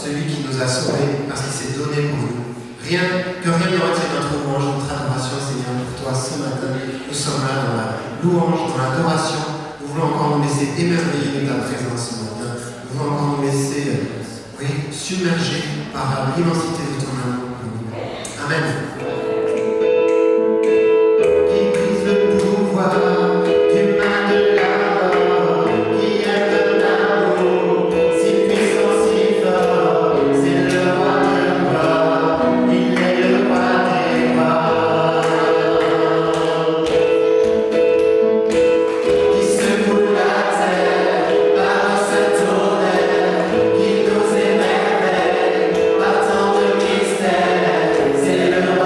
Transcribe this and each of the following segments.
celui qui nous a sauvés parce qu'il s'est donné pour nous. Que rien ne retienne notre louange, notre adoration, Seigneur, pour toi ce matin. Nous sommes là dans la louange, dans l'adoration. Nous voulons encore nous laisser émerveiller de ta présence ce matin. Nous voulons encore nous laisser submerger par l'immensité de ton amour. Amen. Qui brise le pouvoir du mal de la mort, qui aime l'amour, si puissant, si fort, c'est le roi de gloire, il est le roi des rois. Qui secoue la terre par sa tonnerre, qui nous émerveille par tant de mystères, c'est le roi.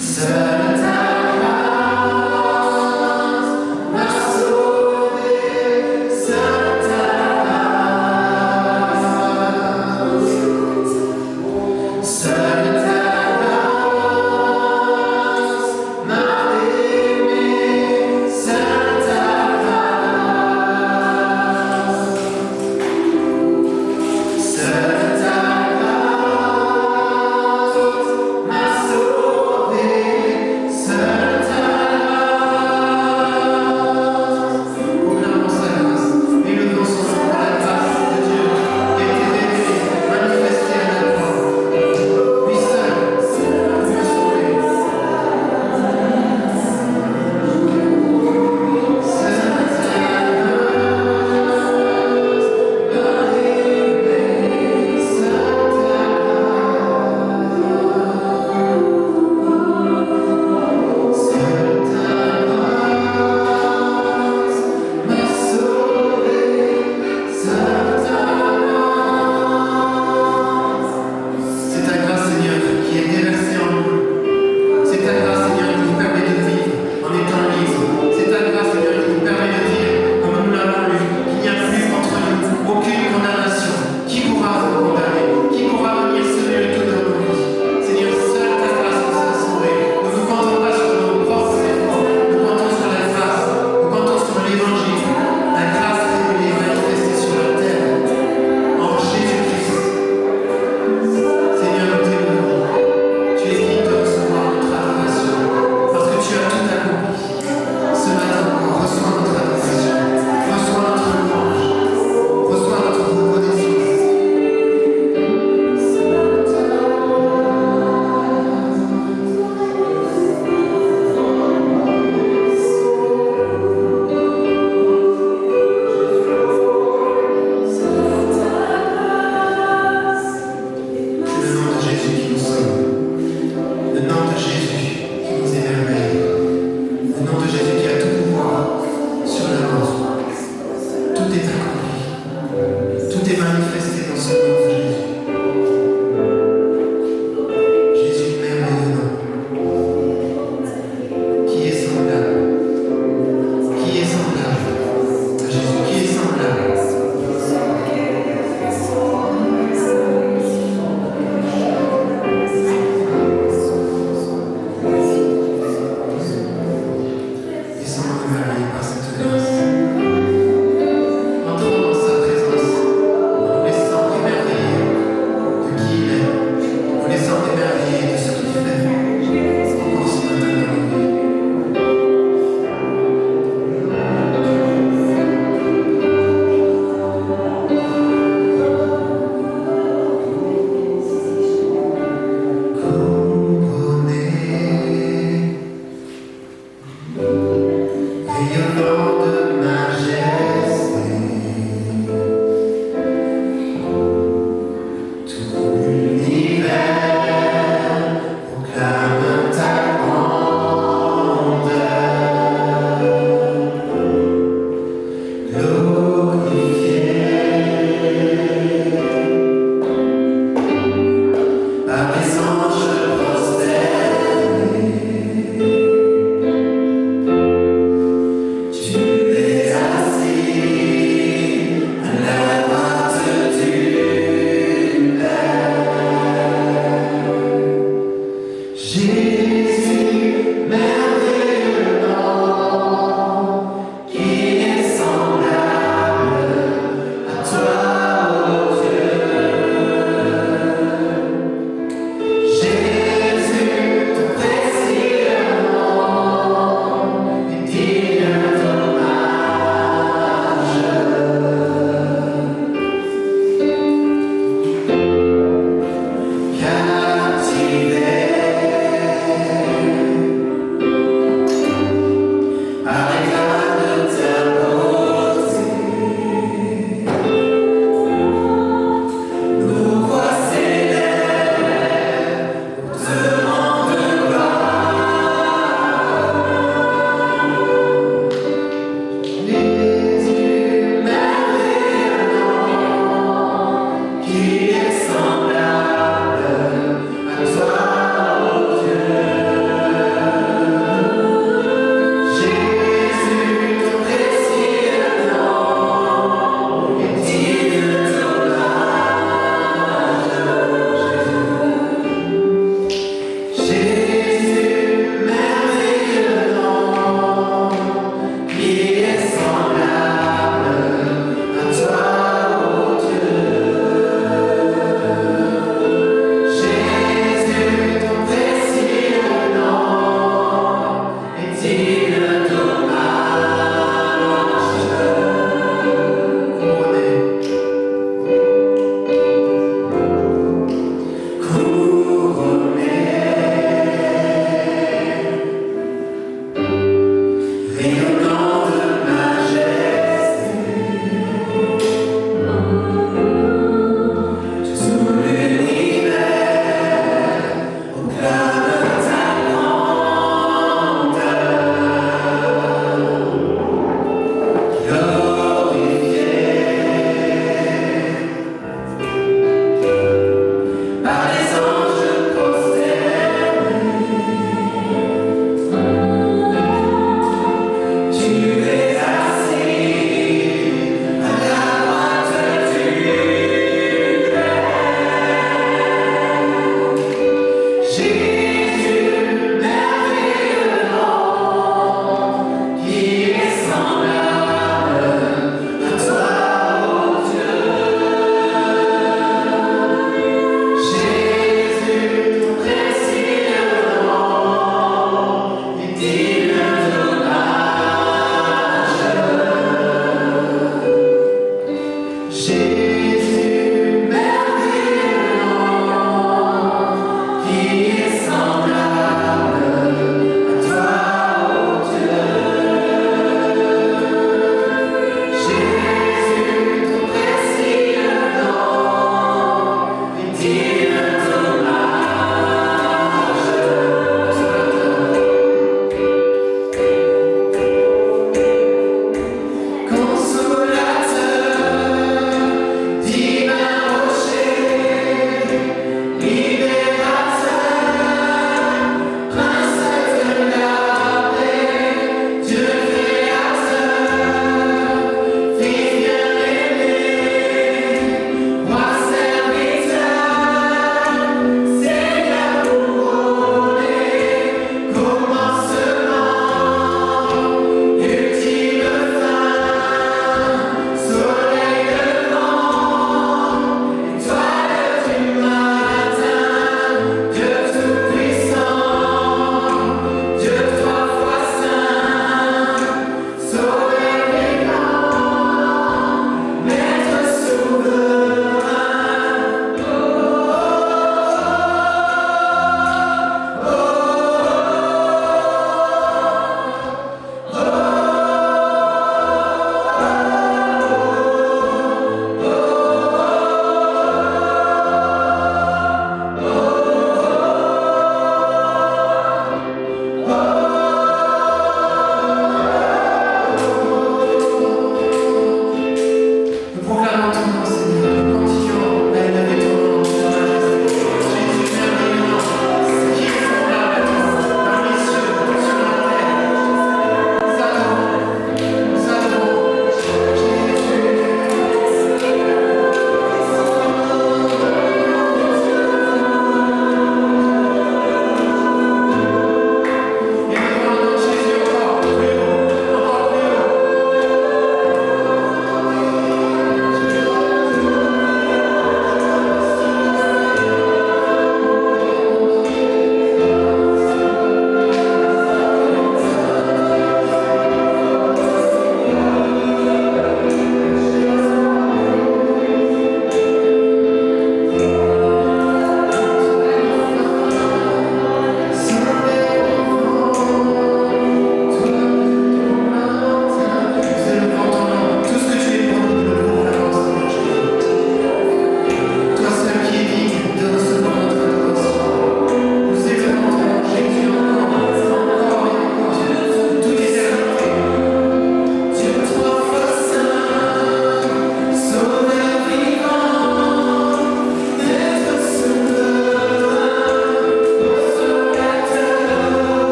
Seule ta grâce m'a sauvé.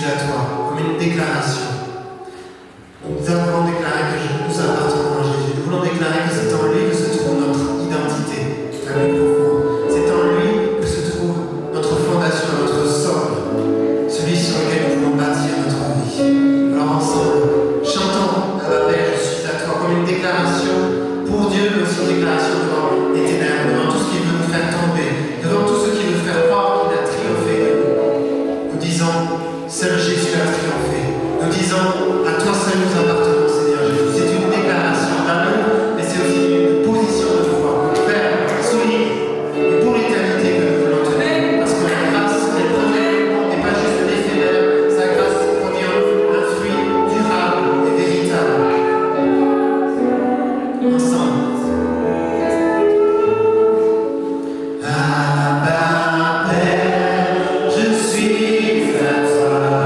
suis à toi, comme une déclaration. Nous voulons déclarer que nous appartenons à Jésus. Nous voulons déclarer que c'est en lui que se trouve notre identité la plus profonde. C'est en lui que se trouve notre fondation, notre socle, celui sur lequel nous voulons bâtir notre vie. Alors ensemble, chantons à la paix, je suis à toi, comme une déclaration pour Dieu, mais aussi une déclaration devant les ténèbres, devant tout ce qui veut nous faire tomber, devant tout ce qui veut faire croire qu'il a triomphé de nous. Nous disons, seul Jésus a triomphé. Nous disons, à toi seul nous appartenons, Seigneur Jésus. C'est une déclaration d'amour, mais c'est aussi une position de foi, ferme, solide, et pour l'éternité que nous voulons tenir. Parce que la grâce, elle produit, n'est pas juste l'éphémère, sa grâce produit un fruit durable et véritable. Ensemble. Je suis à toi.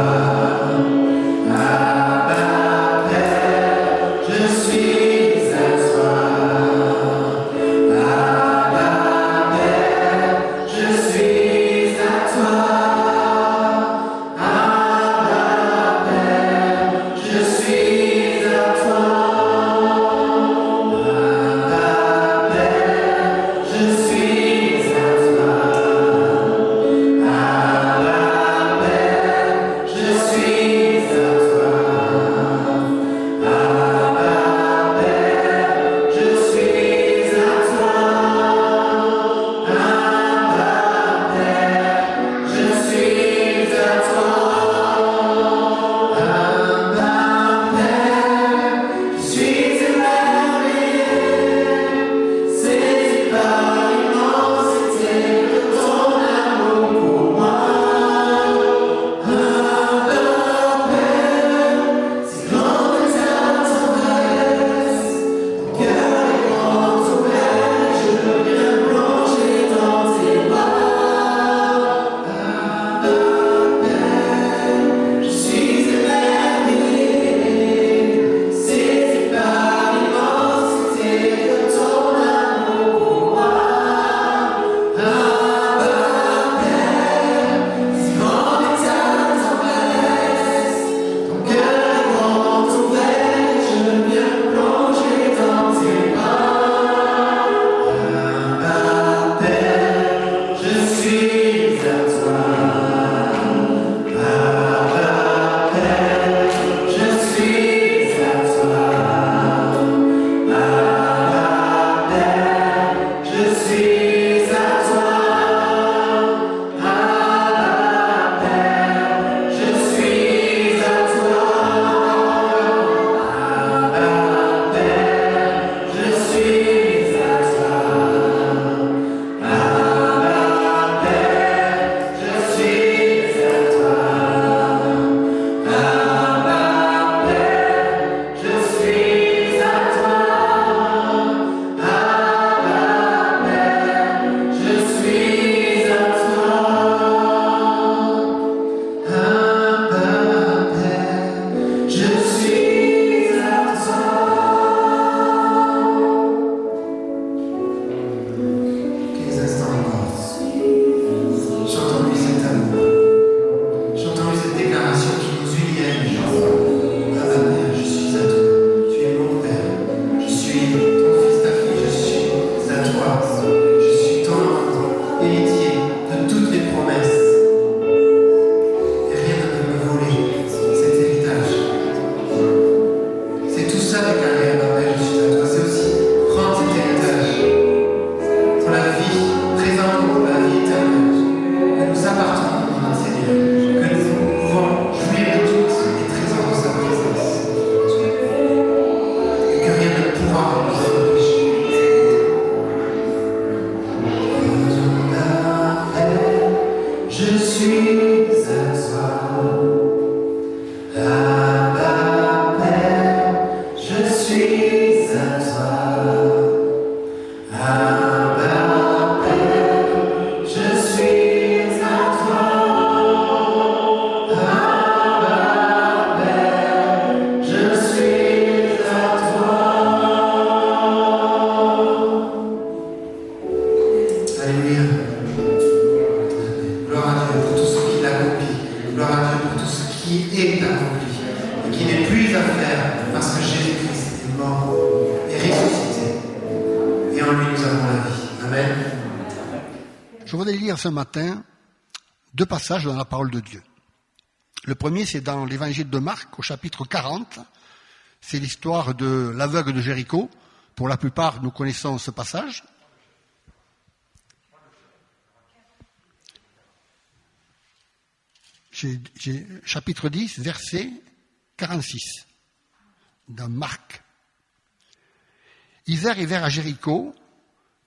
est accompli et qui n'est plus à faire parce que Jésus-Christ est mort et ressuscité. Et en lui, nous avons la vie. Amen. Je voudrais lire ce matin 2 passages dans la parole de Dieu. Le premier, c'est dans l'évangile de Marc, au chapitre 40. C'est l'histoire de l'aveugle de Jéricho. Pour la plupart, nous connaissons ce passage. J'ai chapitre 10, verset 46, dans Marc. Ils arrivèrent à Jéricho,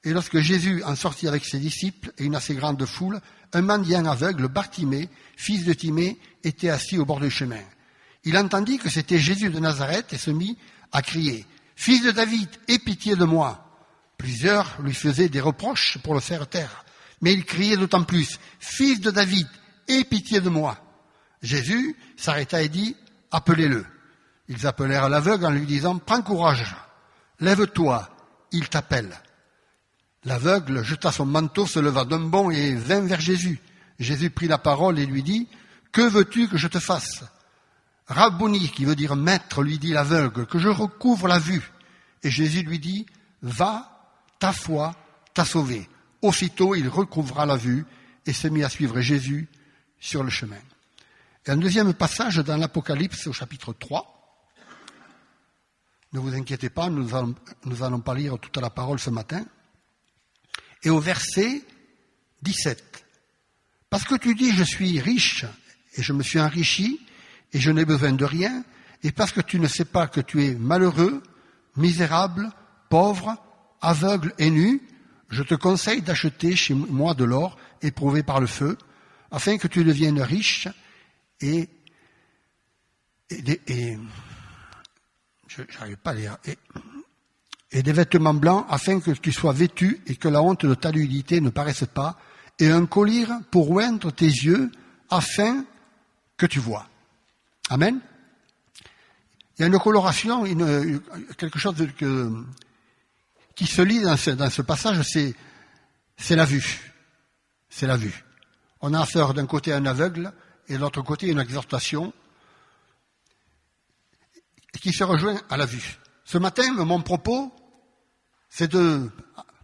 et lorsque Jésus en sortit avec ses disciples et une assez grande foule, un mendiant aveugle, Bartimée, fils de Timée, était assis au bord du chemin. Il entendit que c'était Jésus de Nazareth et se mit à crier « Fils de David, aie pitié de moi !» Plusieurs lui faisaient des reproches pour le faire taire, mais il criait d'autant plus « Fils de David, aie pitié de moi !» Jésus s'arrêta et dit « Appelez-le !» Ils appelèrent l'aveugle en lui disant « Prends courage, lève-toi, il t'appelle !» L'aveugle jeta son manteau, se leva d'un bond et vint vers Jésus. Jésus prit la parole et lui dit « Que veux-tu que je te fasse ?» Rabbouni, qui veut dire maître, lui dit l'aveugle, que je recouvre la vue. Et Jésus lui dit « Va, ta foi t'a sauvé. » Aussitôt, il recouvra la vue et se mit à suivre Jésus sur le chemin. Et un deuxième passage dans l'Apocalypse au chapitre 3. Ne vous inquiétez pas, nous allons pas lire toute la parole ce matin. Et au verset 17. Parce que tu dis, je suis riche, et je me suis enrichi, et je n'ai besoin de rien, et parce que tu ne sais pas que tu es malheureux, misérable, pauvre, aveugle et nu, je te conseille d'acheter chez moi de l'or éprouvé par le feu, afin que tu deviennes riche, et des vêtements blancs afin que tu sois vêtu et que la honte de ta nudité ne paraisse pas, et un collier pour oindre tes yeux afin que tu vois. Amen. Il y a une coloration, quelque chose qui se lit dans ce passage, c'est la vue. C'est la vue. On a affaire d'un côté à un aveugle et de l'autre côté une exhortation qui se rejoint à la vue. Ce matin, mon propos, c'est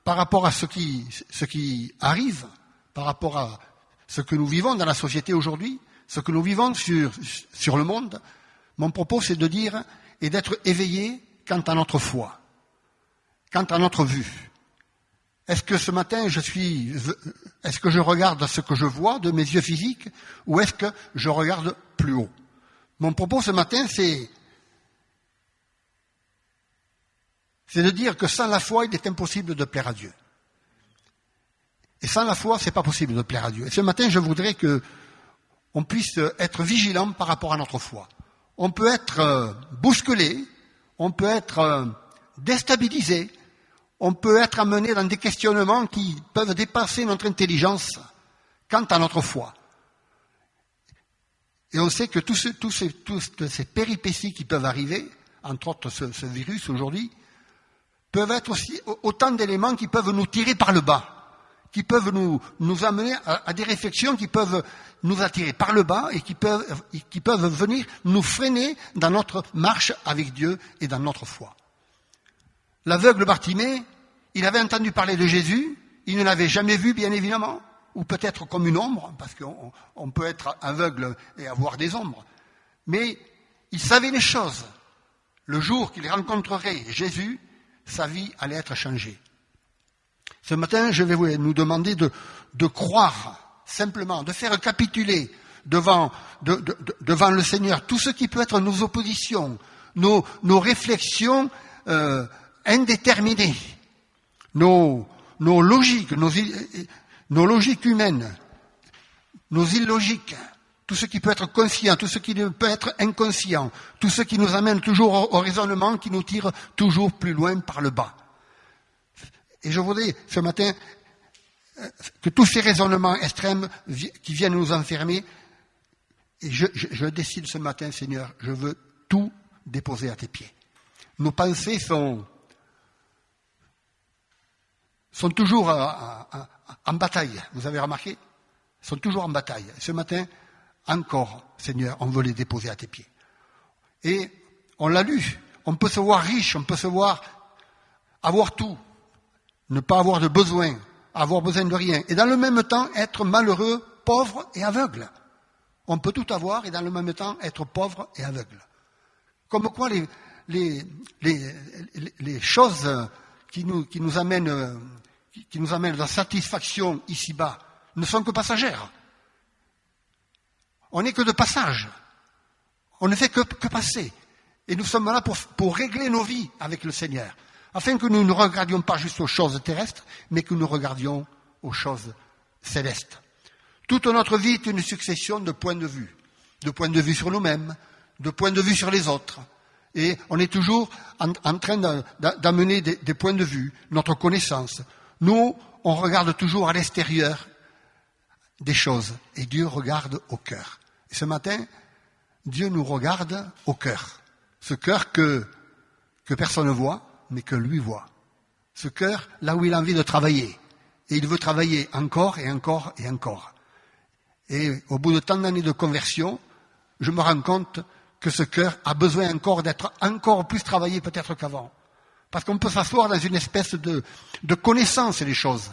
par rapport à ce qui arrive, par rapport à ce que nous vivons dans la société aujourd'hui, ce que nous vivons sur le monde, mon propos, c'est de dire et d'être éveillé quant à notre foi, quant à notre vue. Est-ce que ce matin, est-ce que je regarde ce que je vois de mes yeux physiques, ou est-ce que je regarde plus haut? Mon propos ce matin, c'est de dire que sans la foi, il est impossible de plaire à Dieu. Et sans la foi, c'est pas possible de plaire à Dieu. Et ce matin, je voudrais que on puisse être vigilant par rapport à notre foi. On peut être bousculé, on peut être déstabilisé, on peut être amené dans des questionnements qui peuvent dépasser notre intelligence quant à notre foi. Et on sait que toutes ces péripéties qui peuvent arriver, entre autres ce virus aujourd'hui, peuvent être aussi autant d'éléments qui peuvent nous tirer par le bas, qui peuvent nous amener à des réflexions qui peuvent nous attirer par le bas et qui peuvent venir nous freiner dans notre marche avec Dieu et dans notre foi. L'aveugle Bartimée, il avait entendu parler de Jésus, il ne l'avait jamais vu bien évidemment, ou peut-être comme une ombre, parce qu'on peut être aveugle et avoir des ombres, mais il savait les choses. Le jour qu'il rencontrerait Jésus, sa vie allait être changée. Ce matin, je vais nous demander de croire simplement, de faire capituler devant le Seigneur tout ce qui peut être nos oppositions, nos réflexions indéterminées, nos logiques, nos logiques humaines, nos illogiques, tout ce qui peut être conscient, tout ce qui peut être inconscient, tout ce qui nous amène toujours au raisonnement, qui nous tire toujours plus loin par le bas. Et je voudrais ce matin que tous ces raisonnements extrêmes qui viennent nous enfermer, et je décide ce matin, Seigneur, je veux tout déposer à tes pieds. Nos pensées sont toujours en bataille, vous avez remarqué? Sont toujours en bataille. Ce matin, encore, Seigneur, on veut les déposer à tes pieds. Et on l'a lu, on peut se voir riche, on peut se voir avoir tout, ne pas avoir de besoin, avoir besoin de rien, et dans le même temps être malheureux, pauvre et aveugle. On peut tout avoir et dans le même temps être pauvre et aveugle. Comme quoi les choses qui nous amènent de la satisfaction ici-bas ne sont que passagères. On n'est que de passage. On ne fait que passer. Et nous sommes là pour régler nos vies avec le Seigneur, afin que nous ne regardions pas juste aux choses terrestres, mais que nous regardions aux choses célestes. Toute notre vie est une succession de points de vue sur nous-mêmes, de points de vue sur les autres. Et on est toujours en train d'amener des points de vue, notre connaissance. Nous, on regarde toujours à l'extérieur des choses, et Dieu regarde au cœur. Et ce matin, Dieu nous regarde au cœur. Ce cœur que personne ne voit, mais que lui voit. Ce cœur, là où il a envie de travailler. Et il veut travailler encore et encore et encore. Et au bout de tant d'années de conversion, je me rends compte que ce cœur a besoin encore d'être encore plus travaillé peut-être qu'avant. Parce qu'on peut s'asseoir dans une espèce de connaissance des choses.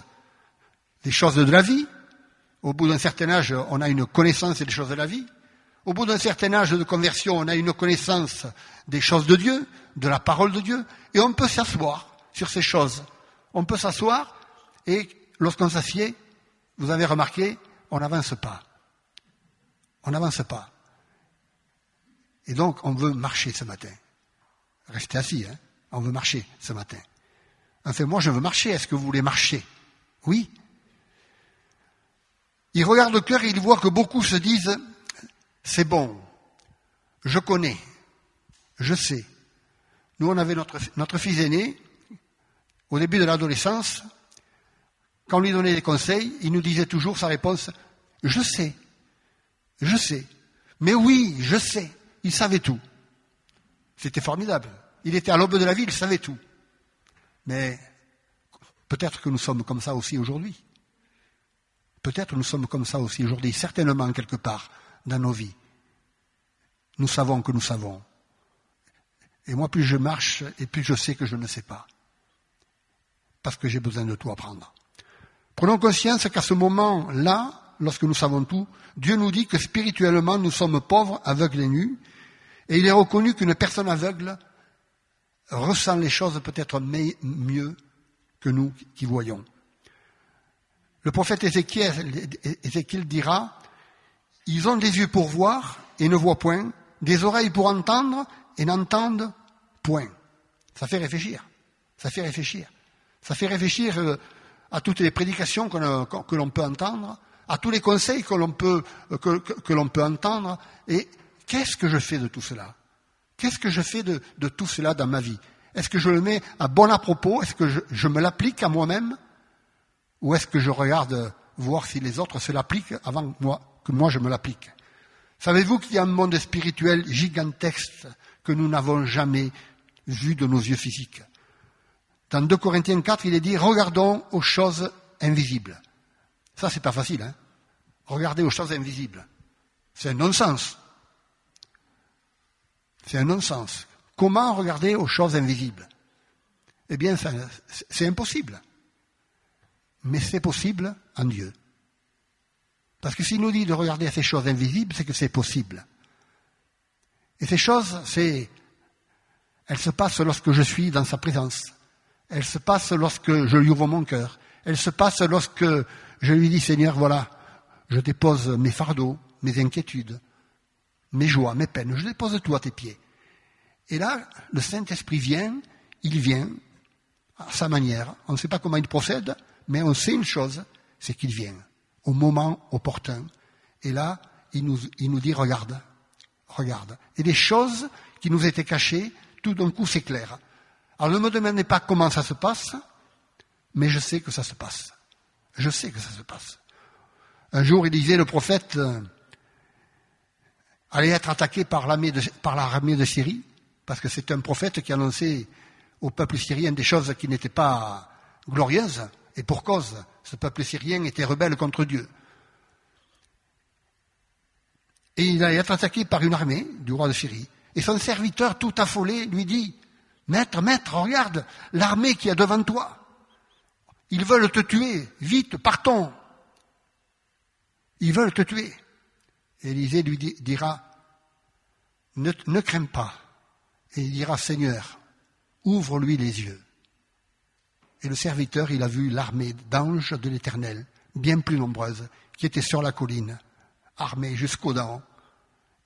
Des choses de la vie. Au bout d'un certain âge, on a une connaissance des choses de la vie. Au bout d'un certain âge de conversion, on a une connaissance des choses de Dieu, de la parole de Dieu, et on peut s'asseoir sur ces choses. On peut s'asseoir, et lorsqu'on s'assied, vous avez remarqué, on n'avance pas. On n'avance pas. Et donc, on veut marcher ce matin. Restez assis, hein. On veut marcher ce matin. Enfin, moi, je veux marcher. Est-ce que vous voulez marcher? Oui. Il regarde le cœur et il voit que beaucoup se disent « C'est bon, je connais, je sais ». Nous, on avait notre fils aîné, au début de l'adolescence, quand on lui donnait des conseils, il nous disait toujours sa réponse « Je sais, je sais, mais oui, je sais ». Il savait tout. C'était formidable. Il était à l'aube de la vie, il savait tout. Mais peut-être que nous sommes comme ça aussi aujourd'hui. Peut-être nous sommes comme ça aussi aujourd'hui, certainement quelque part dans nos vies. Nous savons que nous savons. Et moi, plus je marche, et plus je sais que je ne sais pas. Parce que j'ai besoin de tout apprendre. Prenons conscience qu'à ce moment-là, lorsque nous savons tout, Dieu nous dit que spirituellement, nous sommes pauvres, aveugles et nus, et il est reconnu qu'une personne aveugle ressent les choses peut-être mieux que nous qui voyons. Le prophète Ézéchiel dira « Ils ont des yeux pour voir et ne voient point, des oreilles pour entendre et n'entendent point. » Ça fait réfléchir. Ça fait réfléchir. Ça fait réfléchir à toutes les prédications que l'on peut entendre, à tous les conseils que l'on peut entendre. Et qu'est-ce que je fais de tout cela? Qu'est-ce que je fais de tout cela dans ma vie? Est-ce que je le mets à bon à propos? Est-ce que je me l'applique à moi-même? Ou est-ce que je regarde voir si les autres se l'appliquent avant que moi je me l'applique? Savez-vous qu'il y a un monde spirituel gigantesque que nous n'avons jamais vu de nos yeux physiques? Dans 2 Corinthiens 4, il est dit « Regardons aux choses invisibles ». Ça, c'est pas facile, hein. Regarder aux choses invisibles. C'est un non-sens. C'est un non-sens. Comment regarder aux choses invisibles? Eh bien, c'est impossible. Mais c'est possible en Dieu. Parce que s'il nous dit de regarder à ces choses invisibles, c'est que c'est possible. Et ces choses, elles se passent lorsque je suis dans sa présence. Elles se passent lorsque je lui ouvre mon cœur. Elles se passent lorsque je lui dis, Seigneur, voilà, je dépose mes fardeaux, mes inquiétudes, mes joies, mes peines. Je dépose tout à tes pieds. Et là, le Saint-Esprit vient, il vient à sa manière. On ne sait pas comment il procède, mais on sait une chose, c'est qu'il vient au moment opportun. Et là, il nous dit, regarde. Et des choses qui nous étaient cachées, tout d'un coup s'éclairent. Alors ne me demandez pas comment ça se passe, mais je sais que ça se passe. Je sais que ça se passe. Un jour, il disait, le prophète allait être attaqué par l'armée de Syrie, parce que c'est un prophète qui annonçait au peuple syrien des choses qui n'étaient pas glorieuses, et pour cause, ce peuple syrien était rebelle contre Dieu. Et il allait être attaqué par une armée du roi de Syrie. Et son serviteur, tout affolé, lui dit, Maître, regarde l'armée qui est devant toi. Ils veulent te tuer. Vite, partons. Ils veulent te tuer. Et Élisée lui dira, ne crains pas. Et il dira, Seigneur, ouvre-lui les yeux. Et le serviteur, il a vu l'armée d'anges de l'Éternel, bien plus nombreuse, qui était sur la colline, armée jusqu'aux dents.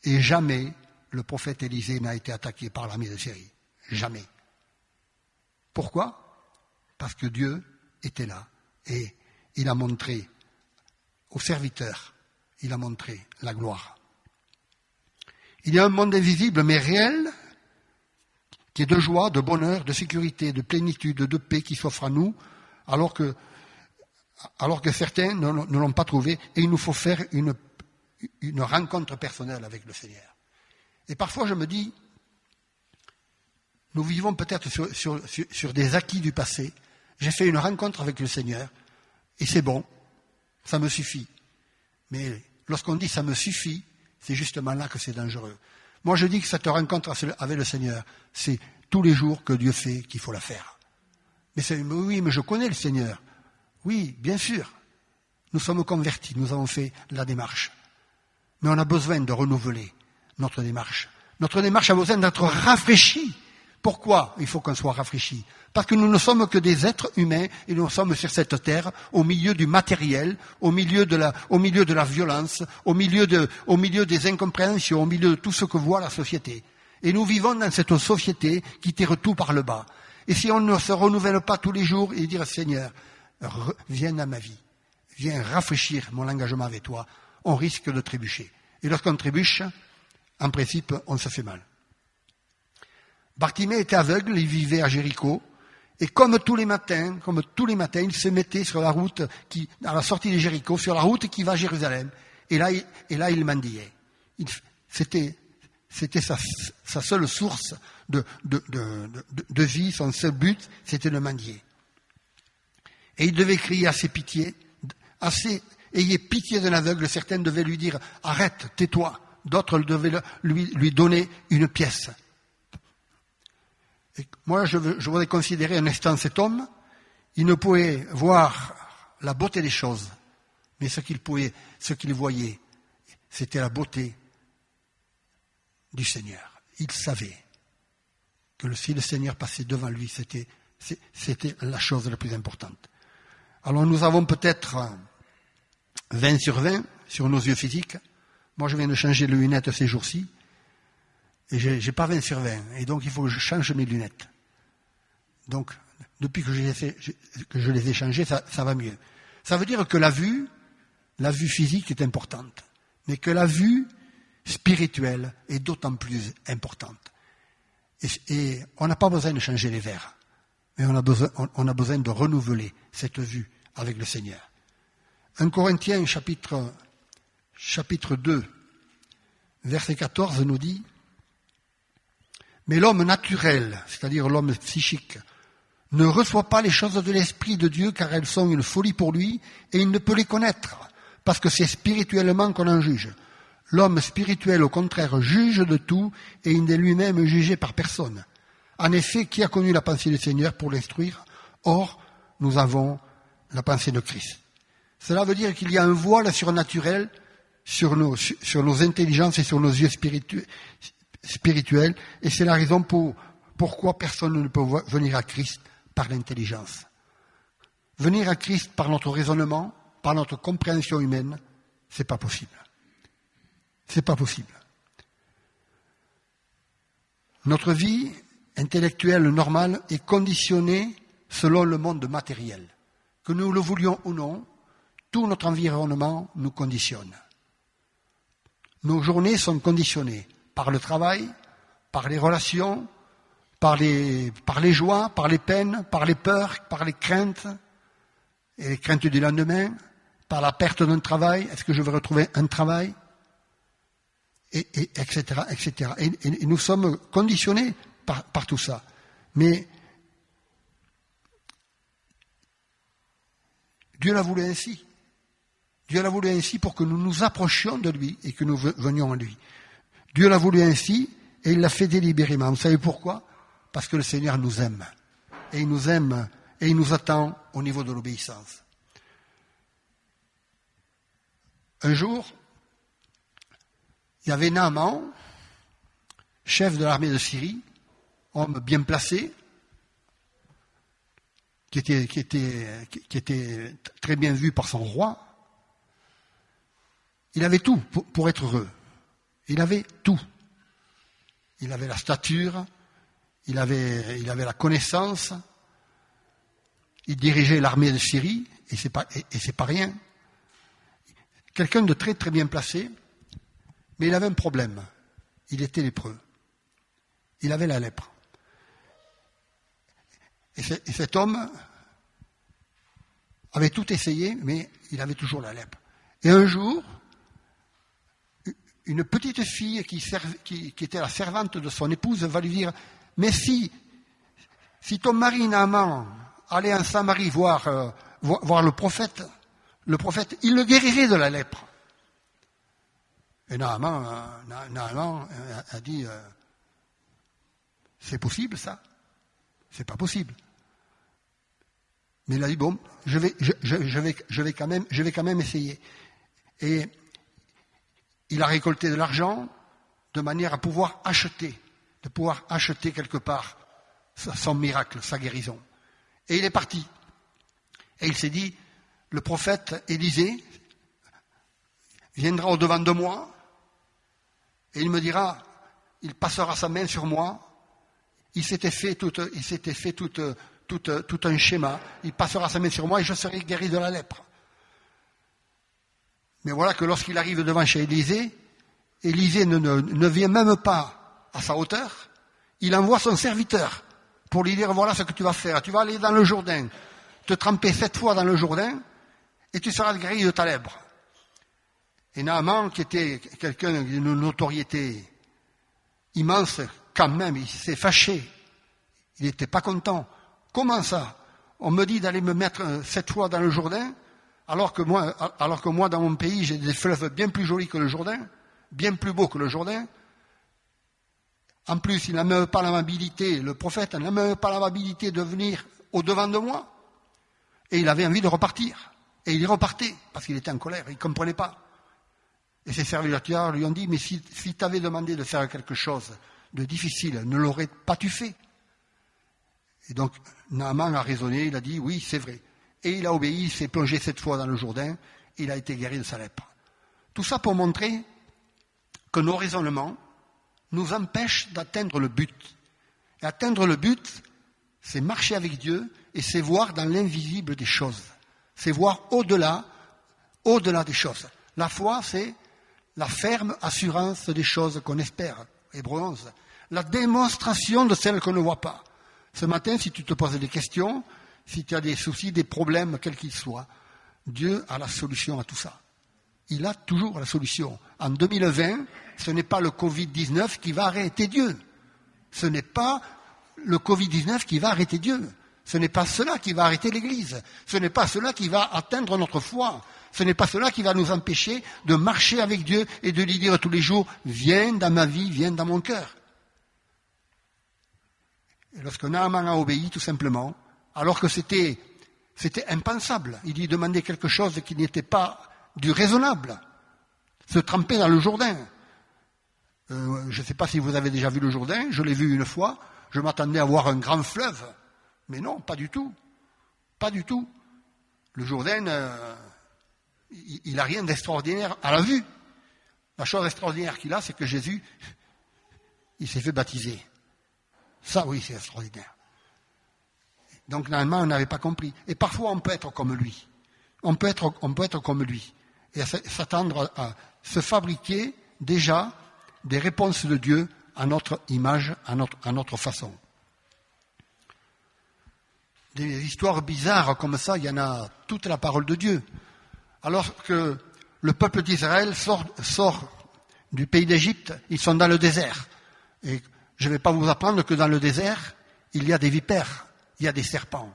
Et jamais le prophète Élisée n'a été attaqué par l'armée de Syrie. Jamais. Pourquoi? Parce que Dieu était là. Et il a montré au serviteur, il a montré la gloire. Il y a un monde invisible mais réel, qui est de joie, de bonheur, de sécurité, de plénitude, de paix qui s'offre à nous, alors que certains ne l'ont pas trouvé, et il nous faut faire une rencontre personnelle avec le Seigneur. Et parfois je me dis, nous vivons peut-être sur des acquis du passé. J'ai fait une rencontre avec le Seigneur, et c'est bon, ça me suffit. Mais lorsqu'on dit ça me suffit, c'est justement là que c'est dangereux. Moi je dis que cette rencontre avec le Seigneur, c'est tous les jours que Dieu fait qu'il faut la faire. Mais oui, mais je connais le Seigneur. Oui, bien sûr. Nous sommes convertis, nous avons fait la démarche. Mais on a besoin de renouveler notre démarche. Notre démarche a besoin d'être rafraîchie. Pourquoi il faut qu'on soit rafraîchi? Parce que nous ne sommes que des êtres humains et nous sommes sur cette terre au milieu du matériel, au milieu de la violence, au milieu des incompréhensions, au milieu de tout ce que voit la société. Et nous vivons dans cette société qui tire tout par le bas. Et si on ne se renouvelle pas tous les jours et dire Seigneur, viens dans ma vie, viens rafraîchir mon engagement avec toi, on risque de trébucher. Et lorsqu'on trébuche, en principe, on se fait mal. Bartimée était aveugle, il vivait à Jéricho, et comme tous les matins, il se mettait sur la route à la sortie de Jéricho, sur la route qui va à Jérusalem, et là il mendiait. C'était sa seule source de vie, son seul but, c'était de mendier. Et il devait crier ayez pitié d'un aveugle, certains devaient lui dire, arrête, tais-toi, d'autres devaient lui donner une pièce. Et moi, je voudrais considérer un instant cet homme, il ne pouvait voir la beauté des choses, mais ce qu'il voyait, c'était la beauté du Seigneur. Il savait que si le Seigneur passait devant lui, c'était la chose la plus importante. Alors nous avons peut-être 20 sur 20 sur nos yeux physiques. Moi, je viens de changer de lunettes ces jours-ci. Et j'ai pas 20 sur 20. Et donc, il faut que je change mes lunettes. Donc, depuis que je les ai changées, ça va mieux. Ça veut dire que la vue physique est importante. Mais que la vue spirituelle est d'autant plus importante. Et on n'a pas besoin de changer les verres. Mais on a besoin de renouveler cette vue avec le Seigneur. 1 Corinthiens, chapitre 2, verset 14, nous dit « Mais l'homme naturel, c'est-à-dire l'homme psychique, ne reçoit pas les choses de l'Esprit de Dieu car elles sont une folie pour lui et il ne peut les connaître, parce que c'est spirituellement qu'on en juge. L'homme spirituel, au contraire, juge de tout et il n'est lui-même jugé par personne. En effet, qui a connu la pensée du Seigneur pour l'instruire? Or, nous avons la pensée de Christ. » Cela veut dire qu'il y a un voile surnaturel sur nos intelligences et sur nos yeux spirituels, et c'est la raison pourquoi personne ne peut venir à Christ par l'intelligence. Venir à Christ par notre raisonnement, par notre compréhension humaine, c'est pas possible. C'est pas possible. Notre vie intellectuelle normale est conditionnée selon le monde matériel. Que nous le voulions ou non, tout notre environnement nous conditionne. Nos journées sont conditionnées par le travail, par les relations, par les joies, par les peines, par les peurs, par les craintes, et les craintes du lendemain, par la perte d'un travail, est-ce que je vais retrouver un travail, et etc., etc. Et nous sommes conditionnés par tout ça. Mais Dieu l'a voulu ainsi. Dieu l'a voulu ainsi pour que nous nous approchions de lui et que nous venions à lui. Dieu l'a voulu ainsi et il l'a fait délibérément. Vous savez pourquoi? Parce que le Seigneur nous aime. Et il nous aime et il nous attend au niveau de l'obéissance. Un jour, il y avait Naaman, chef de l'armée de Syrie, homme bien placé, qui était très bien vu par son roi. Il avait tout pour être heureux. Il avait tout. Il avait la stature, il avait la connaissance, il dirigeait l'armée de Syrie, et c'est pas rien. Quelqu'un de très très bien placé, mais il avait un problème. Il était lépreux. Il avait la lèpre. Et cet homme avait tout essayé, mais il avait toujours la lèpre. Et un jour, une petite fille qui était la servante de son épouse va lui dire « Mais si ton mari Naaman allait en Samarie voir le prophète, il le guérirait de la lèpre. » Et Naaman a dit « C'est possible ça? C'est pas possible. » Mais il a dit « Bon, je vais quand même essayer. » Et il a récolté de l'argent de manière à pouvoir acheter quelque part son miracle, sa guérison. Et il est parti. Et il s'est dit, le prophète Élisée viendra au-devant de moi et il me dira, il passera sa main sur moi. Il s'était fait tout un schéma. Il passera sa main sur moi et je serai guéri de la lèpre. Mais voilà que lorsqu'il arrive devant chez Élisée, Élisée ne vient même pas à sa hauteur. Il envoie son serviteur pour lui dire, voilà ce que tu vas faire. Tu vas aller dans le Jourdain, te tremper 7 fois dans le Jourdain, et tu seras guéri de ta lèpre. Et Naaman, qui était quelqu'un d'une notoriété immense, quand même, il s'est fâché. Il n'était pas content. Comment ça? On me dit d'aller me mettre 7 fois dans le Jourdain, alors que moi, dans mon pays, j'ai des fleuves bien plus jolis que le Jourdain, bien plus beaux que le Jourdain. En plus, il n'a même pas l'amabilité, le prophète n'a même pas l'amabilité de venir au-devant de moi. Et il avait envie de repartir. Et il y repartait, parce qu'il était en colère, il ne comprenait pas. Et ses serviteurs lui ont dit, mais si tu avais demandé de faire quelque chose de difficile, ne l'aurais pas-tu fait? Et donc, Naaman a raisonné, il a dit, oui, c'est vrai. Et il a obéi, il s'est plongé 7 fois dans le Jourdain, il a été guéri de sa lèpre. Tout ça pour montrer que nos raisonnements nous empêchent d'atteindre le but. Et atteindre le but, c'est marcher avec Dieu et c'est voir dans l'invisible des choses. C'est voir au-delà des choses. La foi, c'est la ferme assurance des choses qu'on espère. Hébreux 11. La démonstration de celles qu'on ne voit pas. Ce matin, si tu te poses des questions, si tu as des soucis, des problèmes, quels qu'ils soient, Dieu a la solution à tout ça. Il a toujours la solution. En 2020, ce n'est pas le Covid-19 qui va arrêter Dieu. Ce n'est pas le Covid-19 qui va arrêter Dieu. Ce n'est pas cela qui va arrêter l'Église. Ce n'est pas cela qui va atteindre notre foi. Ce n'est pas cela qui va nous empêcher de marcher avec Dieu et de lui dire tous les jours, viens dans ma vie, viens dans mon cœur. Et lorsque Naaman a obéi, tout simplement, alors que c'était impensable, il lui demandait quelque chose qui n'était pas du raisonnable, se tremper dans le Jourdain. Je ne sais pas si vous avez déjà vu le Jourdain, je l'ai vu une fois, je m'attendais à voir un grand fleuve, mais non, pas du tout, pas du tout. Le Jourdain, il n'a rien d'extraordinaire à la vue. La chose extraordinaire qu'il a, c'est que Jésus, il s'est fait baptiser. Ça, oui, c'est extraordinaire. Donc, normalement, on n'avait pas compris. Et parfois, on peut être comme lui. On peut être comme lui. Et s'attendre à se fabriquer déjà des réponses de Dieu à notre image, à notre façon. Des histoires bizarres comme ça, il y en a toute la parole de Dieu. Alors que le peuple d'Israël sort du pays d'Égypte, ils sont dans le désert. Et je ne vais pas vous apprendre que dans le désert, il y a des vipères, il y a des serpents.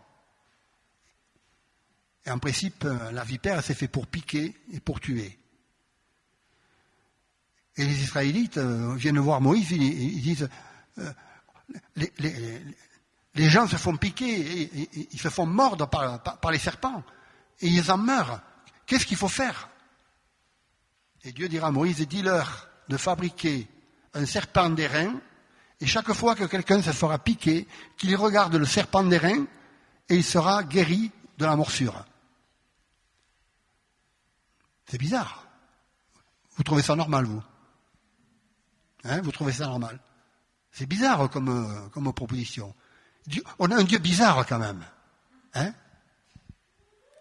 Et en principe, la vipère, c'est fait pour piquer et pour tuer. Et les Israélites viennent voir Moïse, ils disent, les gens se font piquer, et ils se font mordre par les serpents, et ils en meurent. Qu'est-ce qu'il faut faire? Et Dieu dira à Moïse, dis-leur de fabriquer un serpent d'airain, et chaque fois que quelqu'un se fera piquer, qu'il regarde le serpent d'airain, et il sera guéri de la morsure. C'est bizarre. Vous trouvez ça normal, vous? Vous trouvez ça normal? C'est bizarre comme proposition. On a un Dieu bizarre quand même.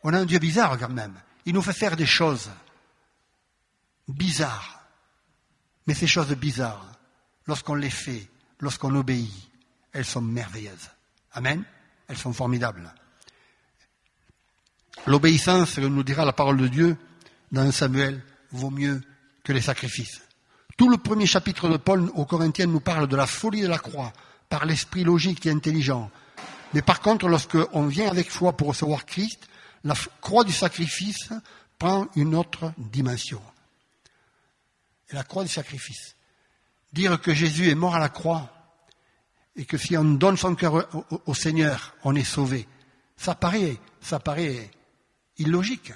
On a un Dieu bizarre quand même. Il nous fait faire des choses bizarres. Mais ces choses bizarres, lorsqu'on les fait, lorsqu'on obéit, elles sont merveilleuses. Amen? Elles sont formidables. L'obéissance, nous dira la parole de Dieu dans 1 Samuel, vaut mieux que les sacrifices. Tout le premier chapitre de Paul aux Corinthiens nous parle de la folie de la croix, par l'esprit logique et intelligent. Mais par contre, lorsqu'on vient avec foi pour recevoir Christ, la croix du sacrifice prend une autre dimension. Et la croix du sacrifice. Dire que Jésus est mort à la croix et que si on donne son cœur au Seigneur, on est sauvé. Ça paraît illogique.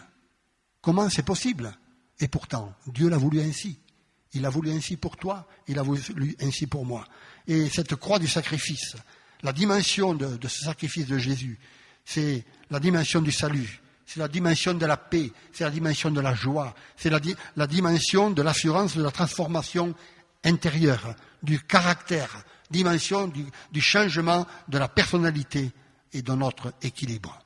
Comment c'est possible? Et pourtant, Dieu l'a voulu ainsi. Il l'a voulu ainsi pour toi, il l'a voulu ainsi pour moi. Et cette croix du sacrifice, la dimension de ce sacrifice de Jésus, c'est la dimension du salut, c'est la dimension de la paix, c'est la dimension de la joie, c'est la dimension de l'assurance de la transformation intérieure, du caractère, dimension du changement de la personnalité et de notre équilibre.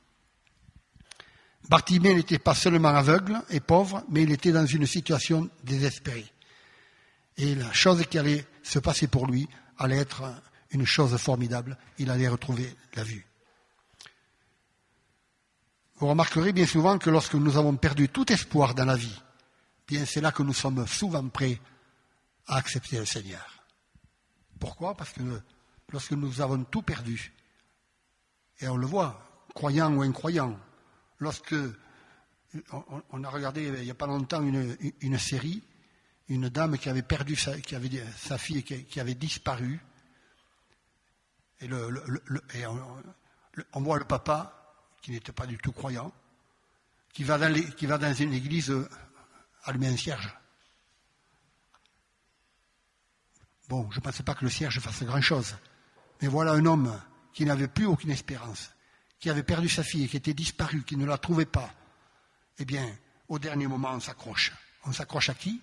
Bartimée n'était pas seulement aveugle et pauvre, mais il était dans une situation désespérée. Et la chose qui allait se passer pour lui allait être une chose formidable. Il allait retrouver la vue. Vous remarquerez bien souvent que lorsque nous avons perdu tout espoir dans la vie, bien c'est là que nous sommes souvent prêts à accepter le Seigneur. Pourquoi? Parce que lorsque nous avons tout perdu, et on le voit, croyant ou incroyant, lorsque on a regardé il n'y a pas longtemps une série, une dame qui avait perdu sa fille qui avait disparu, et on voit le papa qui n'était pas du tout croyant, qui va dans une église allumer un cierge. Bon, je ne pensais pas que le cierge fasse grand-chose, mais voilà un homme qui n'avait plus aucune espérance, qui avait perdu sa fille, qui était disparue, qui ne la trouvait pas. Eh bien, au dernier moment, on s'accroche. On s'accroche à qui?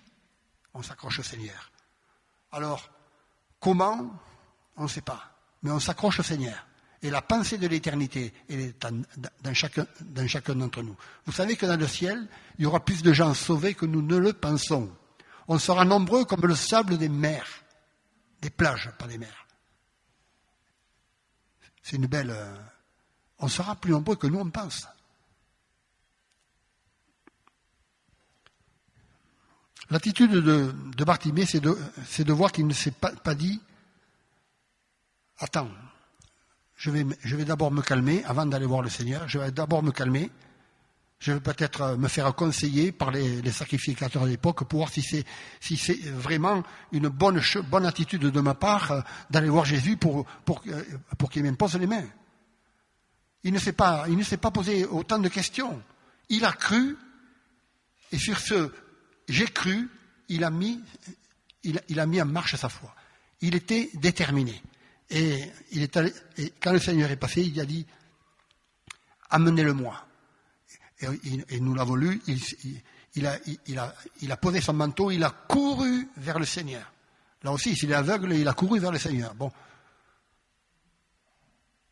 On s'accroche au Seigneur. Alors, comment? On ne sait pas. Mais on s'accroche au Seigneur. Et la pensée de l'éternité, elle est dans chacun d'entre nous. Vous savez que dans le ciel, il y aura plus de gens sauvés que nous ne le pensons. On sera nombreux comme le sable des mers. Des plages, pas des mers. C'est une belle... on sera plus nombreux que nous on pense. L'attitude de Bartimée, c'est de voir qu'il ne s'est pas dit « Attends, je vais d'abord me calmer avant d'aller voir le Seigneur, je vais d'abord me calmer, je vais peut-être me faire conseiller par les sacrificateurs de l'époque pour voir si c'est vraiment une bonne attitude de ma part d'aller voir Jésus pour qu'il m'impose les mains. » Il ne s'est pas posé autant de questions. Il a cru, et sur ce « j'ai cru », il a mis en marche sa foi. Il était déterminé. Et quand le Seigneur est passé, il a dit « amenez-le-moi ». Et nous l'avons lu, il a posé son manteau, il a couru vers le Seigneur. Là aussi, s'il est aveugle, il a couru vers le Seigneur. Bon,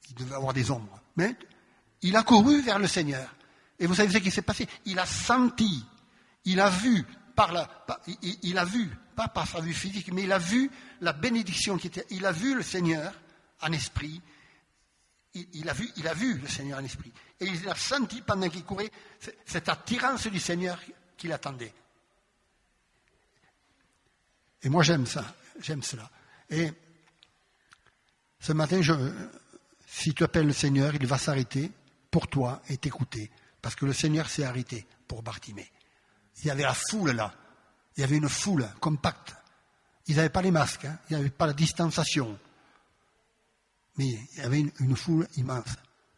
il devait avoir des ombres. Mais il a couru vers le Seigneur. Et vous savez ce qui s'est passé? Il a senti, il a vu, pas par sa vue physique, mais il a vu la bénédiction il a vu le Seigneur en esprit. Il a vu le Seigneur en esprit. Et il a senti pendant qu'il courait cette attirance du Seigneur qu'il attendait. Et moi j'aime cela. Et ce matin, si tu appelles le Seigneur, il va s'arrêter pour toi et t'écouter. parce que le Seigneur s'est arrêté pour Bartimée. Il y avait la foule là, il y avait une foule compacte. Ils n'avaient pas les masques, il n'y avait pas la distanciation. Mais il y avait une foule immense.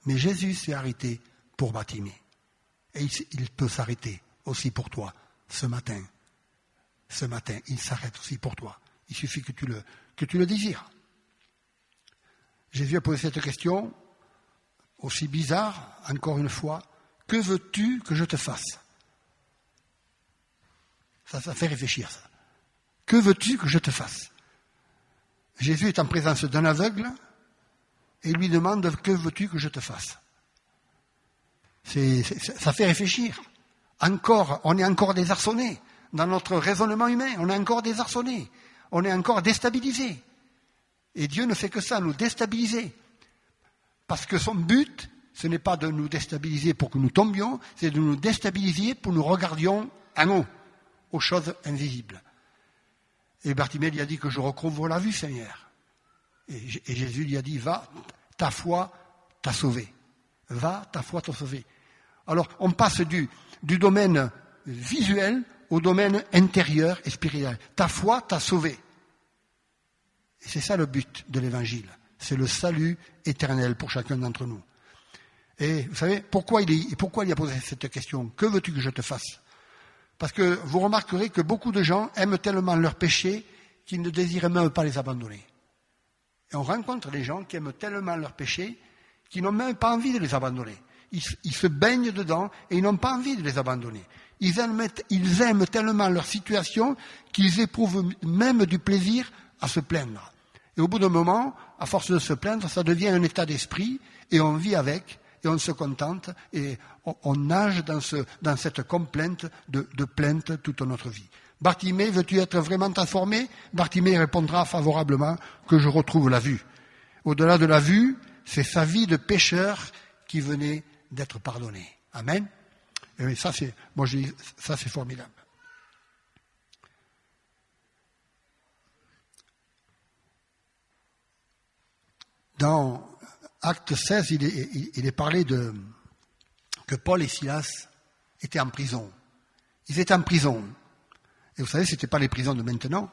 Mais Jésus s'est arrêté pour Bartimée. Et il peut s'arrêter aussi pour toi ce matin. Ce matin, il s'arrête aussi pour toi. Il suffit que tu le désires. Jésus a posé cette question, aussi bizarre, encore une fois. Que veux-tu que je te fasse? Ça fait réfléchir, ça. Que veux-tu que je te fasse? Jésus est en présence d'un aveugle et lui demande que veux-tu que je te fasse? Ça fait réfléchir. On est encore désarçonné. Dans notre raisonnement humain, on est encore désarçonné. On est encore déstabilisé. Et Dieu ne fait que ça, nous déstabiliser. Parce que son but, ce n'est pas de nous déstabiliser pour que nous tombions, c'est de nous déstabiliser pour que nous regardions en haut, aux choses invisibles. Et Bartimée lui a dit que je recouvre la vue, Seigneur. Et Jésus lui a dit, va, ta foi t'a sauvé. Va, ta foi t'a sauvé. Alors, on passe du domaine visuel au domaine intérieur et spirituel. Ta foi t'a sauvé. Et c'est ça le but de l'Évangile. C'est le salut éternel pour chacun d'entre nous. Et vous savez, pourquoi il a posé cette question? Que veux-tu que je te fasse? Parce que vous remarquerez que beaucoup de gens aiment tellement leurs péchés qu'ils ne désirent même pas les abandonner. Et on rencontre des gens qui aiment tellement leurs péchés qu'ils n'ont même pas envie de les abandonner. Ils se baignent dedans et ils n'ont pas envie de les abandonner. Ils aiment tellement leur situation qu'ils éprouvent même du plaisir à se plaindre. Et au bout d'un moment, à force de se plaindre, ça devient un état d'esprit et on vit avec et on se contente et on nage dans cette complainte de plainte toute notre vie. Bartimée, veux-tu être vraiment transformé? Bartimée répondra favorablement que je retrouve la vue. Au-delà de la vue, c'est sa vie de pécheur qui venait d'être pardonnée. Amen. Et ça, c'est formidable. Dans Acte 16, il est parlé que Paul et Silas étaient en prison. Ils étaient en prison. Et vous savez, ce n'étaient pas les prisons de maintenant.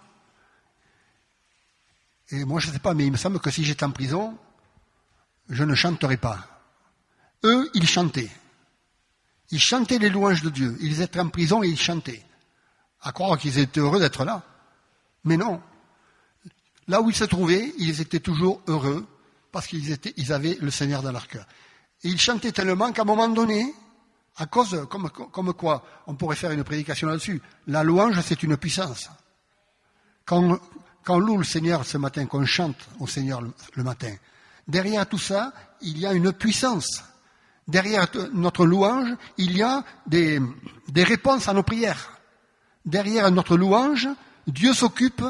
Et moi, je ne sais pas, mais il me semble que si j'étais en prison, je ne chanterais pas. Eux, ils chantaient. Ils chantaient les louanges de Dieu. Ils étaient en prison et ils chantaient. À croire qu'ils étaient heureux d'être là. Mais non. Là où ils se trouvaient, ils étaient toujours heureux parce qu'ils avaient le Seigneur dans leur cœur. Et ils chantaient tellement qu'à un moment donné, à cause, comme quoi, on pourrait faire une prédication là-dessus, la louange, c'est une puissance. Quand on loue le Seigneur ce matin, qu'on chante au Seigneur le matin, derrière tout ça, il y a une puissance. Derrière notre louange, il y a des réponses à nos prières. Derrière notre louange, Dieu s'occupe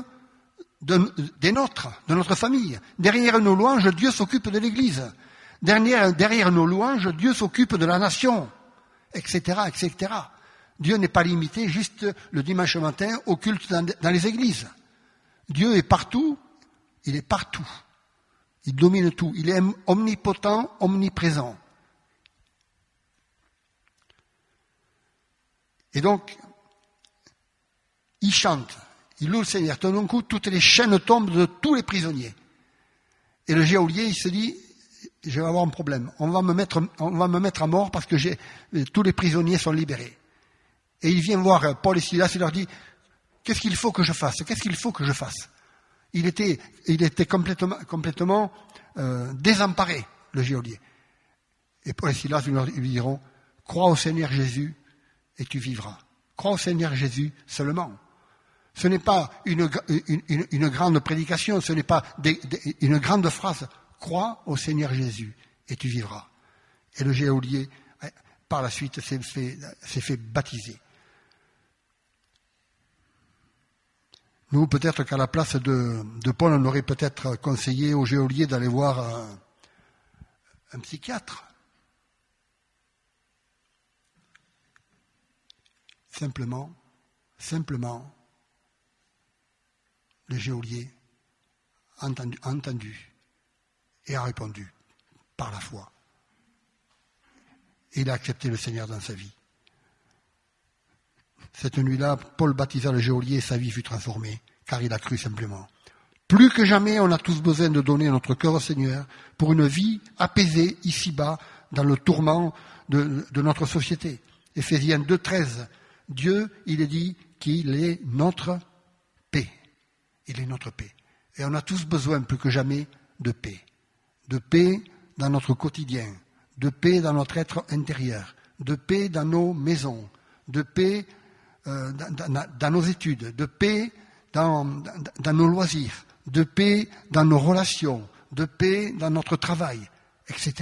des nôtres, de notre famille. Derrière nos louanges, Dieu s'occupe de l'Église. Derrière nos louanges, Dieu s'occupe de la nation, etc., etc. Dieu n'est pas limité juste le dimanche matin au culte dans les églises. Dieu est partout, il est partout. Il domine tout, il est omnipotent, omniprésent. Et donc, il chante, il loue le Seigneur. Tout d'un coup, toutes les chaînes tombent de tous les prisonniers. Et le geôlier, il se dit, je vais avoir un problème. On va me mettre à mort parce que tous les prisonniers sont libérés. Et il vient voir Paul et Silas et leur dit, qu'est-ce qu'il faut que je fasse? Qu'est-ce qu'il faut que je fasse? Il était complètement désemparé, le geôlier. Et Paul et Silas lui diront, crois au Seigneur Jésus et tu vivras. Crois au Seigneur Jésus seulement. Ce n'est pas une grande prédication, ce n'est pas une grande phrase. Crois au Seigneur Jésus et tu vivras. Et le geôlier, par la suite, s'est fait baptiser. Nous, peut-être qu'à la place de Paul, on aurait peut-être conseillé au geôlier d'aller voir un psychiatre. Simplement, le geôlier a entendu et a répondu par la foi. et il a accepté le Seigneur dans sa vie. Cette nuit-là, Paul baptisa le geôlier et sa vie fut transformée, car il a cru simplement. Plus que jamais, on a tous besoin de donner notre cœur au Seigneur pour une vie apaisée ici-bas dans le tourment de notre société. Éphésiens 2,13. Dieu, il est dit qu'il est notre paix. Il est notre paix. Et on a tous besoin plus que jamais de paix. De paix dans notre quotidien, de paix dans notre être intérieur, de paix dans nos maisons, de paix dans nos études, de paix dans nos loisirs, de paix dans nos relations, de paix dans notre travail, etc.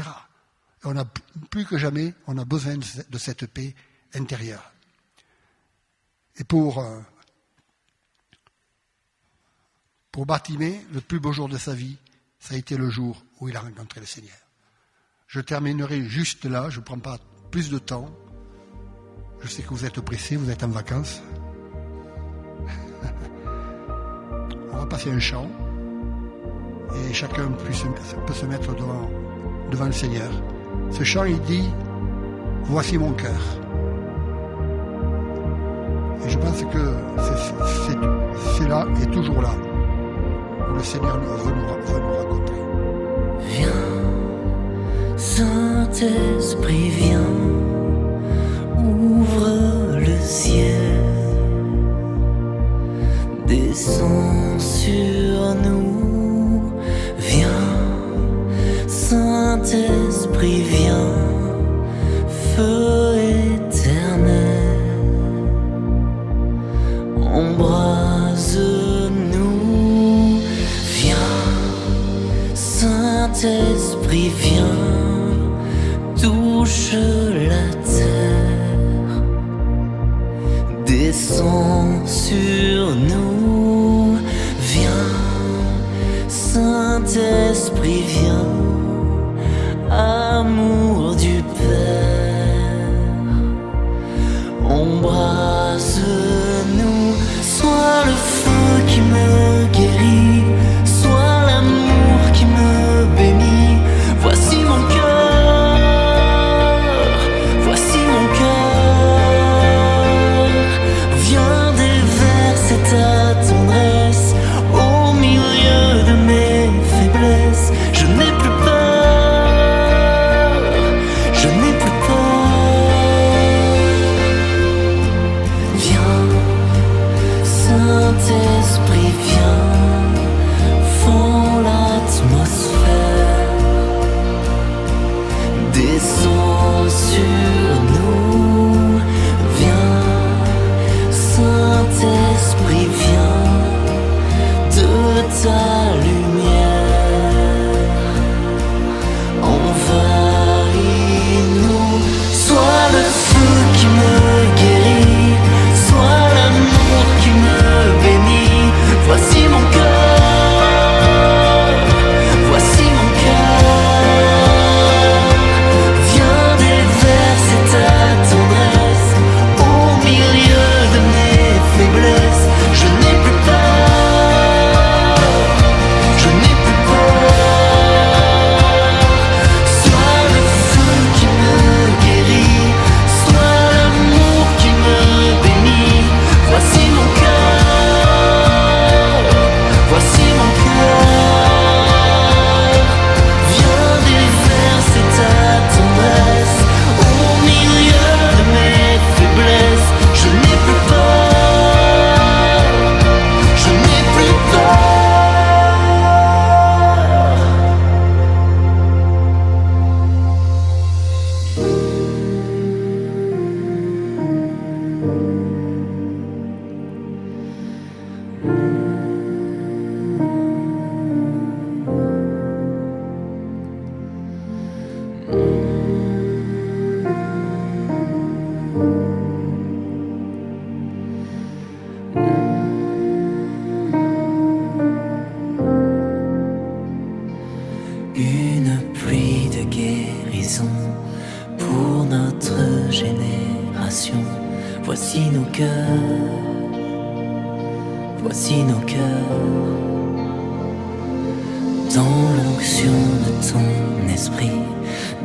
Et on a plus que jamais, on a besoin de cette paix intérieure. Et pour Bartimée, le plus beau jour de sa vie, ça a été le jour où il a rencontré le Seigneur. Je terminerai juste là, je ne prends pas plus de temps. Je sais que vous êtes pressés, vous êtes en vacances. On va passer un chant et chacun peut se mettre devant le Seigneur. Ce chant, il dit « Voici mon cœur ». Et je pense que c'est là et toujours là où le Seigneur veut nous rencontrer. Viens, Saint-Esprit, viens, ouvre le ciel, descends sur nous. Viens, Saint-Esprit, viens, feu éternel, embrase-nous. Viens, Saint-Esprit, viens, touche la terre, descends sur nous. Viens, Saint-Esprit, viens, amour du Père, embrase-nous. Sois le feu qui me guérit, sois l'amour qui me bénit. Voici mon cœur, voici mon cœur. Viens déverser ta tendresse au milieu de mes faiblesses. Je n'ai plus peur, je n'ai plus peur. Viens, Saint-Esprit, viens, fends l'atmosphère, descends sur nous. Viens, Saint-Esprit, viens, de ta lumière, envahis-nous. Sois le feu qui me guérit, sois l'amour qui me bénit. Voici mon cœur, voici mon cœur. Viens déverser ta tendresse au milieu de mes faiblesses. Je n'ai plus peur, je n'ai plus peur. Sois le feu qui me guérit, sois l'amour qui me bénit. Voici mon cœur, voici mon cœur. Viens déverser ta tendresse au milieu de mes faiblesses. Je n'ai plus peur, je n'ai plus peur. Une pluie de guérison pour notre génération. Voici nos cœurs, voici nos cœurs. Dans l'onction de ton esprit,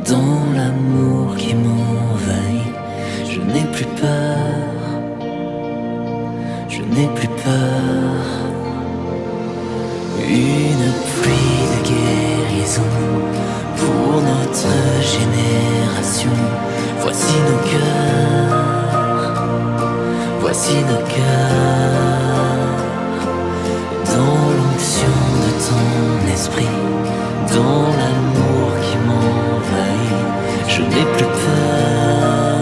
dans l'amour qui m'envahit. Je n'ai plus peur, je n'ai plus peur. Une pluie de guérison pour notre génération. Voici nos cœurs, voici nos cœurs. Dans l'onction de ton esprit, dans l'amour qui m'envahit, je n'ai plus peur,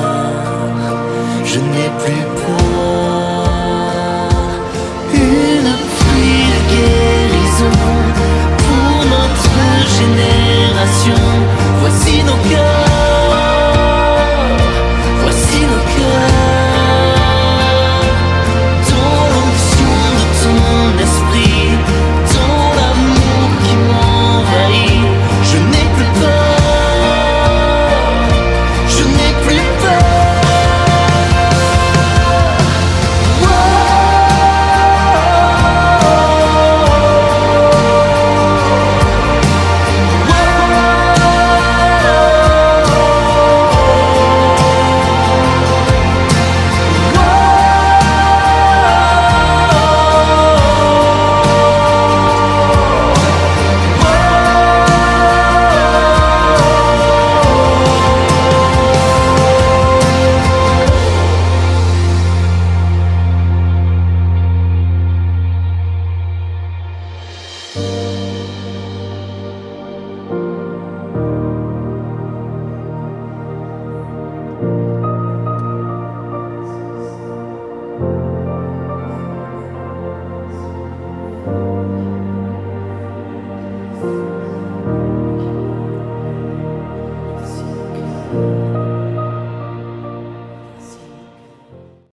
je n'ai plus peur. Une pluie de guérison pour notre génération. Voici nos cœurs, voici nos cœurs. Dans l'onction de ton esprit, dans l'amour qui m'envahit, je n'ai plus peur, je n'ai plus peur. Thank you.